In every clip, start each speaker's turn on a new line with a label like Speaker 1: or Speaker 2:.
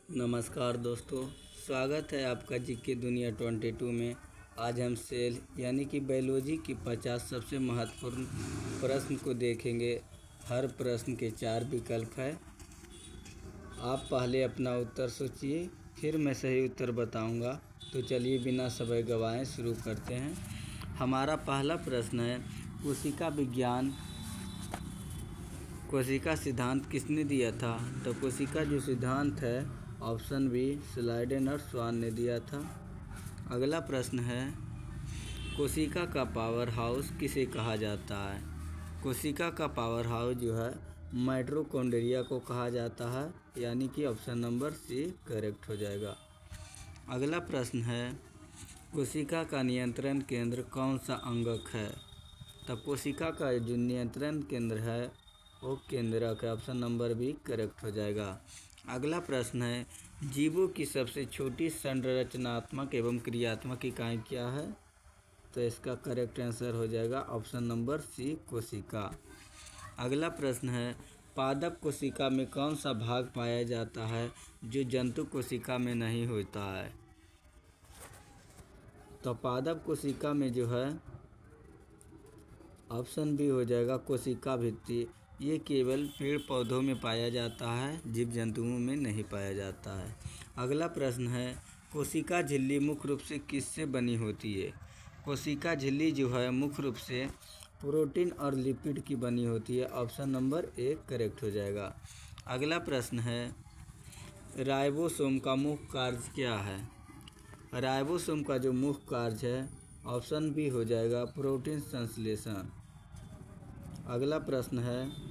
Speaker 1: नमस्कार दोस्तों, स्वागत है आपका जीके दुनिया 22 में। आज हम सेल यानी कि बायोलॉजी की 50 सबसे महत्वपूर्ण प्रश्न को देखेंगे। हर प्रश्न के 4 विकल्प है। आप पहले अपना उत्तर सोचिए, फिर मैं सही उत्तर बताऊंगा। तो चलिए बिना समय गवाए शुरू करते हैं। हमारा पहला प्रश्न है, कोशिका सिद्धांत किसने दिया था? तो कोशिका जो सिद्धांत है, ऑप्शन बी स्लाइडेन और स्वान ने दिया था। अगला प्रश्न है, कोशिका का पावर हाउस किसे कहा जाता है? कोशिका का पावर हाउस जो है माइटोकॉन्ड्रिया को कहा जाता है, यानी कि ऑप्शन नंबर सी करेक्ट हो जाएगा। अगला प्रश्न है, कोशिका का नियंत्रण केंद्र कौन सा अंगक है? तो कोशिका का जो नियंत्रण केंद्र है वो केंद्रक है, ऑप्शन नंबर बी करेक्ट हो जाएगा। अगला प्रश्न है, जीवों की सबसे छोटी संरचनात्मक एवं क्रियात्मक इकाई क्या है? तो इसका करेक्ट आंसर हो जाएगा ऑप्शन नंबर सी कोशिका। अगला प्रश्न है, पादप कोशिका में कौन सा भाग पाया जाता है जो जंतु कोशिका में नहीं होता है? तो पादप कोशिका में जो है ऑप्शन बी हो जाएगा कोशिका भित्ति। ये केवल पेड़ पौधों में पाया जाता है, जीव जंतुओं में नहीं पाया जाता है। अगला प्रश्न है, कोशिका झिल्ली मुख्य रूप से किससे बनी होती है? कोशिका झिल्ली जो है मुख्य रूप से प्रोटीन और लिपिड की बनी होती है, ऑप्शन नंबर ए करेक्ट हो जाएगा। अगला प्रश्न है, राइबोसोम का मुख्य कार्य क्या है? राइबोसोम का जो मुख्य कार्य है, ऑप्शन बी हो जाएगा प्रोटीन संश्लेषण। अगला प्रश्न है,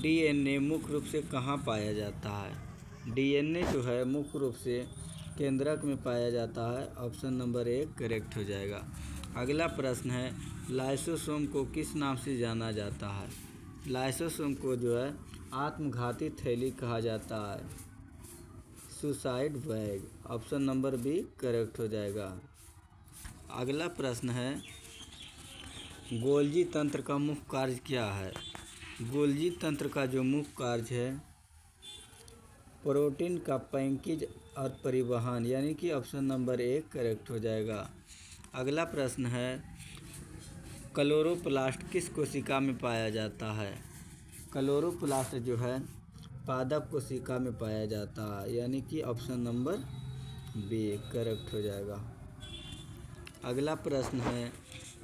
Speaker 1: डीएनए मुख्य रूप से कहाँ पाया जाता है? डीएनए जो है मुख्य रूप से केंद्रक में पाया जाता है, ऑप्शन नंबर ए करेक्ट हो जाएगा। अगला प्रश्न है, लाइसोसोम को किस नाम से जाना जाता है? लाइसोसोम को जो है आत्मघाती थैली कहा जाता है, suicide bag, option number B correct हो जाएगा। अगला प्रश्न है, गोल्जी तंत्र का मुख्य कार्य क्या है? गोल्जी तंत्र का जो मुख्य कार्य है प्रोटीन का पैकेज और परिवहन, यानी कि ऑप्शन नंबर ए करेक्ट हो जाएगा। अगला प्रश्न है, क्लोरोप्लास्ट किस कोशिका में पाया जाता है? क्लोरोप्लास्ट जो है पादप कोशिका में पाया जाता है, यानी कि ऑप्शन नंबर बी करेक्ट हो जाएगा। अगला प्रश्न है,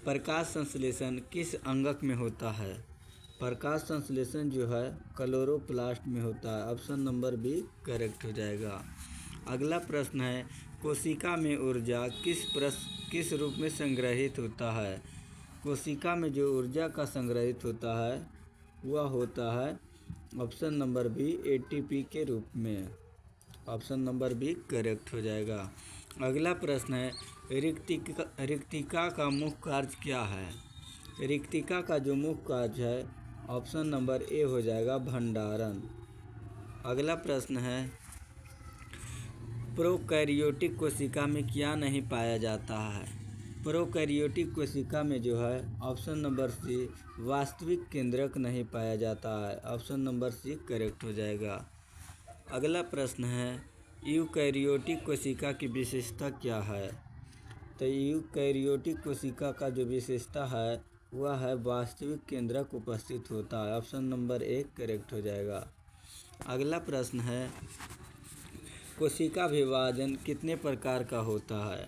Speaker 1: प्रकाश संश्लेषण किस अंगक में होता है? प्रकाश संश्लेषण जो है क्लोरोप्लास्ट में होता है, ऑप्शन नंबर बी करेक्ट हो जाएगा। अगला प्रश्न है, कोशिका में ऊर्जा किस रूप में संग्रहित होता है? कोशिका में जो ऊर्जा का संग्रहित होता है वह होता है ऑप्शन नंबर बी एटीपी के रूप में, ऑप्शन नंबर बी करेक्ट हो जाएगा। अगला प्रश्न है, रिक्तिका का मुख्य कार्य क्या है? रिक्तिका का जो मुख्य कार्य है, ऑप्शन नंबर ए हो जाएगा भंडारण। अगला प्रश्न है, प्रोकैरियोटिक कोशिका में क्या नहीं पाया जाता है? प्रोकैरियोटिक कोशिका में जो है ऑप्शन नंबर सी वास्तविक केंद्रक नहीं पाया जाता है, ऑप्शन नंबर सी करेक्ट हो जाएगा। अगला प्रश्न है, यूकैरियोटिक कोशिका की विशेषता क्या है? तो यूकैरियोटिक कोशिका का जो विशेषता है वह है वास्तविक केंद्रक उपस्थित होता है, ऑप्शन नंबर ए करेक्ट हो जाएगा। अगला प्रश्न है, कोशिका विभाजन कितने प्रकार का होता है?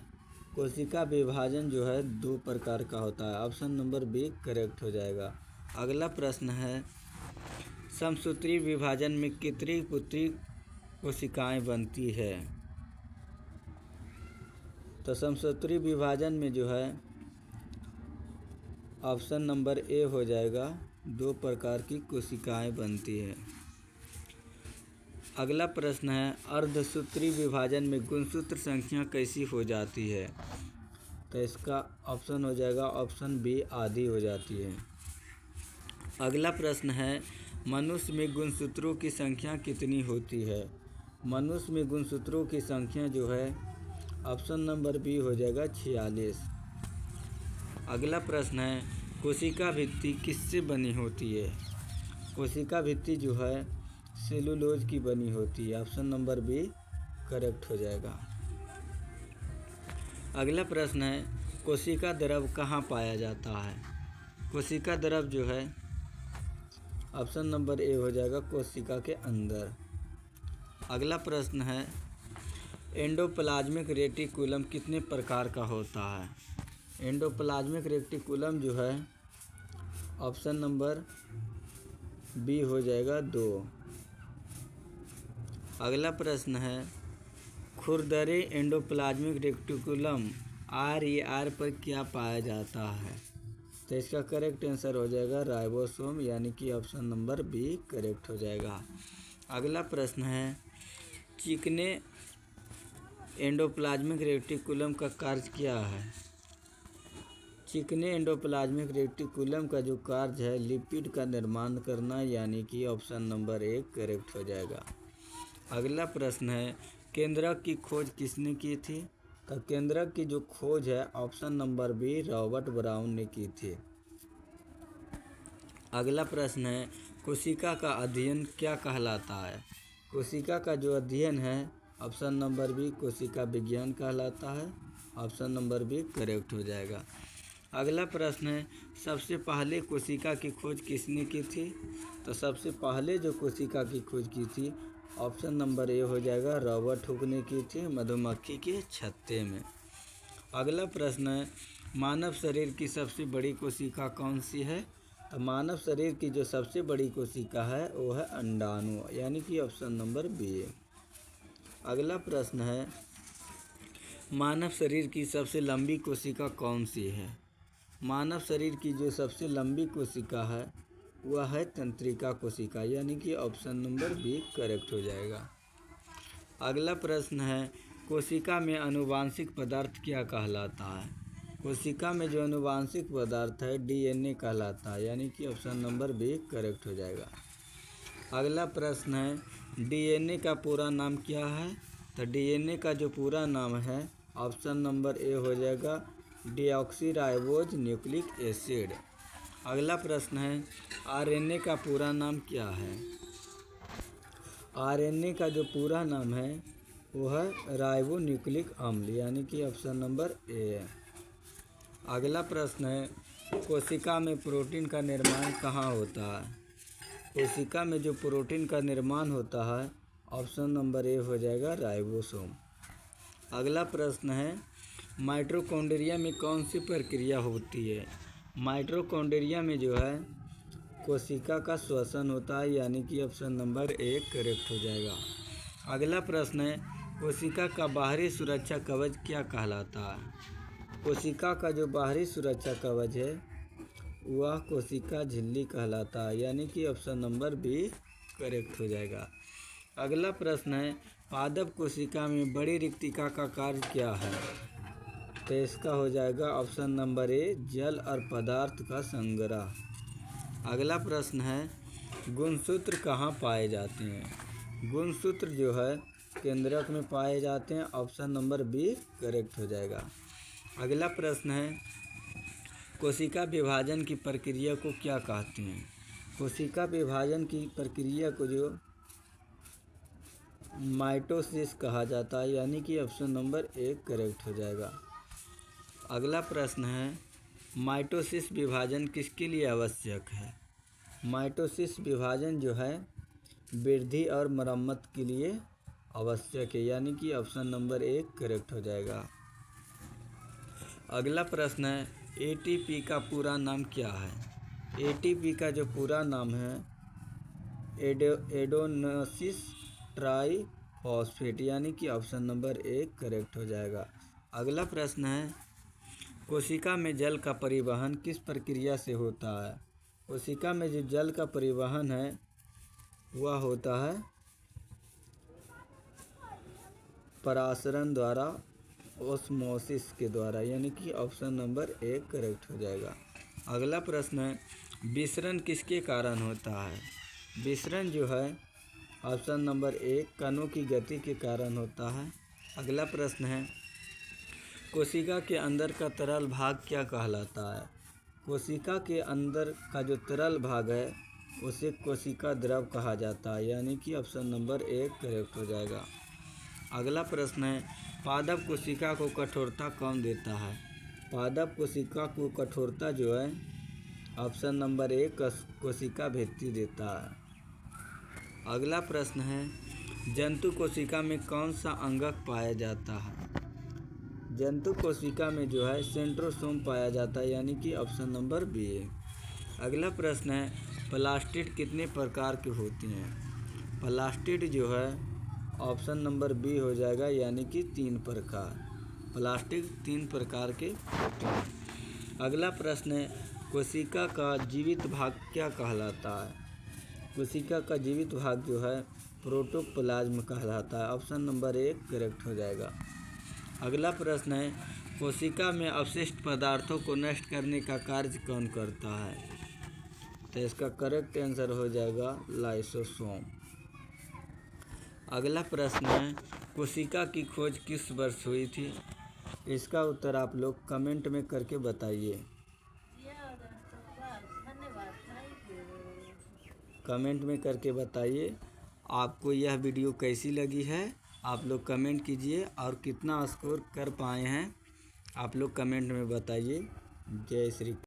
Speaker 1: कोशिका विभाजन जो है 2 प्रकार का होता है, ऑप्शन नंबर बी करेक्ट हो जाएगा। अगला प्रश्न है, समसूत्री विभाजन में कितनी पुत्री कोशिकाएं बनती है? तो समसूत्री विभाजन में जो है ऑप्शन नंबर ए हो जाएगा 2 प्रकार की कोशिकाएं बनती है। अगला प्रश्न है, अर्धसूत्री विभाजन में गुणसूत्र संख्या कैसी हो जाती है? तो इसका ऑप्शन हो जाएगा ऑप्शन बी आधी हो जाती है। अगला प्रश्न है, मनुष्य में गुणसूत्रों की संख्या कितनी होती है? मनुष्य में गुणसूत्रों की संख्या जो है ऑप्शन नंबर बी हो जाएगा 46। अगला प्रश्न है, कोशिका भित्ति किससे बनी होती है? कोशिका भित्ति जो है सेलुलोज की बनी होती है। ऑप्शन नंबर बी करेक्ट हो जाएगा। अगला प्रश्न है कोशिका द्रव कहाँ पाया जाता है। कोशिका द्रव जो है ऑप्शन नंबर ए हो जाएगा कोशिका के अंदर। अगला प्रश्न है एंडोप्लाज्मिक रेटिकुलम कितने प्रकार का होता है। एंडोप्लाज्मिक रेटिकुलम जो है ऑप्शन नंबर बी हो जाएगा 2। अगला प्रश्न है खुरदरे एंडोप्लाज्मिक रेटिकुलम RER पर क्या पाया जाता है। तो इसका करेक्ट आंसर हो जाएगा राइबोसोम, यानी कि ऑप्शन नंबर बी करेक्ट हो जाएगा। अगला प्रश्न है चिकने एंडोप्लाज्मिक रेटिकुलम का कार्य क्या है। चिकने एंडोप्लाज्मिक रेटिकुलम का जो कार्य है लिपिड का निर्माण करना, यानी कि ऑप्शन नंबर 1 करेक्ट हो जाएगा। अगला प्रश्न है केंद्रक की खोज किसने की थी। तो केंद्रक की जो खोज है option number B Robert Brown ने की थी। अगला प्रश्न है कोशिका का अध्ययन क्या कहलाता है। कोशिका का जो अध्ययन है ऑप्शन नंबर बी कोशिका विज्ञान कहलाता है। ऑप्शन नंबर बी करेक्ट हो जाएगा। अगला प्रश्न है सबसे पहले कोशिका की खोज किसने की थी। तो सबसे पहले जो कोशिका की खोज की थी ऑप्शन नंबर ए हो जाएगा रॉबर्ट हुक ने की थी मधुमक्खी के छत्ते में। अगला प्रश्न है मानव शरीर की सबसे बड़ी कोशिका कौन सी है। तो मानव शरीर की जो सबसे बड़ी कोशिका है वो है अंडाणु, यानी कि ऑप्शन नंबर बी। अगला प्रश्न है मानव शरीर की सबसे लंबी कोशिका कौन सी है। मानव शरीर की जो सबसे लंबी कोशिका है वह है तंत्रिका कोशिका, यानी कि ऑप्शन नंबर बी करेक्ट हो जाएगा। अगला प्रश्न है कोशिका में आनुवांशिक पदार्थ क्या कहलाता है। कोशिका में जो आनुवांशिक पदार्थ है DNA कहलाता है, यानी कि ऑप्शन नंबर बी करेक्ट हो जाएगा। अगला प्रश्न है DNA का पूरा नाम क्या है। तो DNA का जो पूरा नाम है ऑप्शन नंबर ए हो जाएगा डीऑक्सीराइबोज न्यूक्लिक एसिड। अगला प्रश्न है RNA का पूरा नाम क्या है। RNA का जो पूरा नाम है वो है राइबो न्यूक्लिक अम्ल, यानी कि ऑप्शन नंबर ए है। अगला प्रश्न है कोशिका में प्रोटीन का निर्माण कहाँ होता है। कोशिका में जो प्रोटीन का निर्माण होता है ऑप्शन नंबर ए हो जाएगा राइबोसोम। अगला प्रश्न है माइटोकॉन्ड्रिया में कौन सी प्रक्रिया होती है। माइटोकॉन्ड्रिया में जो है कोशिका का श्वसन होता है, यानी कि ऑप्शन नंबर 1 करेक्ट हो जाएगा। अगला प्रश्न है कोशिका का बाहरी सुरक्षा कवच क्या कहलाता है। कोशिका का जो बाहरी सुरक्षा कवच है वह कोशिका झिल्ली कहलाता है, यानी कि ऑप्शन नंबर बी करेक्ट हो जाएगा। अगला प्रश्न है पादप कोशिका में बड़ी रिक्तिका का कार्य क्या है। तो इसका हो जाएगा ऑप्शन नंबर ए जल और पदार्थ का संग्रह। अगला प्रश्न है गुणसूत्र कहाँ पाए जाते हैं। गुणसूत्र जो है केंद्रक में पाए जाते हैं, ऑप्शन नंबर बी करेक्ट हो जाएगा। अगला प्रश्न है कोशिका विभाजन की प्रक्रिया को क्या कहते हैं। कोशिका विभाजन की प्रक्रिया को जो माइटोसिस कहा जाता है, यानी कि ऑप्शन नंबर 1 करेक्ट हो जाएगा। अगला प्रश्न है माइटोसिस विभाजन किसके लिए आवश्यक है। माइटोसिस विभाजन जो है वृद्धि और मरम्मत के लिए आवश्यक है, यानी कि ऑप्शन नंबर 1 करेक्ट हो जाएगा। अगला प्रश्न है ATP का पूरा नाम क्या है। ATP का जो पूरा नाम है एडेनोसिन ट्राईफॉस्फेट, यानी कि ऑप्शन नंबर 1 करेक्ट हो जाएगा। अगला प्रश्न है कोशिका में जल का परिवहन किस प्रक्रिया से होता है। कोशिका में जो जल का परिवहन है वह होता है परासरण द्वारा, ओस्मोसिस के द्वारा, यानी कि ऑप्शन नंबर 1 करेक्ट हो जाएगा। अगला प्रश्न है विसरण किसके कारण होता है। विसरण जो है ऑप्शन नंबर 1 कणों की गति के कारण होता है। अगला प्रश्न है कोशिका के अंदर का तरल भाग क्या कहलाता है। कोशिका के अंदर का जो तरल भाग है उसे कोशिका द्रव कहा जाता है, यानी कि ऑप्शन नंबर 1 करेक्ट हो जाएगा। अगला प्रश्न है, पादप कोशिका को कठोरता कौन देता है? पादप कोशिका को कठोरता जो है ऑप्शन नंबर 1 कोशिका भित्ति देता है। अगला प्रश्न है, जंतु कोशिका में कौन सा अंगक पाया जाता है? जंतु कोशिका में जो है सेंट्रोसोम पाया जाता है, यानी कि ऑप्शन नंबर बी है। अगला प्रश्न है, प्लास्टिड कितने प्रकार के होते हैं? प्लास्टिड जो है ऑप्शन नंबर बी हो जाएगा, यानी कि 3 प्रकार। प्लास्टिक 3 प्रकार के होते हैं। अगला प्रश्न है, कोशिका का जीवित भाग क्या कहलाता है? कोशिका का जीवित भाग जो है प्रोटोप्लाज्म कहलाता है, ऑप्शन नंबर 1 करेक्ट हो जाएगा। अगला प्रश्न है, कोशिका में अवशिष्ट पदार्थों को नष्ट करने का कार्य कौन करता है? तो इसका करेक्ट आंसर हो जाएगा लाइसोसोम। अगला प्रश्न है, कोशिका की खोज किस वर्ष हुई थी? इसका उत्तर आप लोग कमेंट में करके बताइए। कमेंट में करके बताइए आपको यह वीडियो कैसी लगी है। आप लोग कमेंट कीजिए और कितना स्कोर कर पाए हैं आप लोग कमेंट में बताइए। जय श्री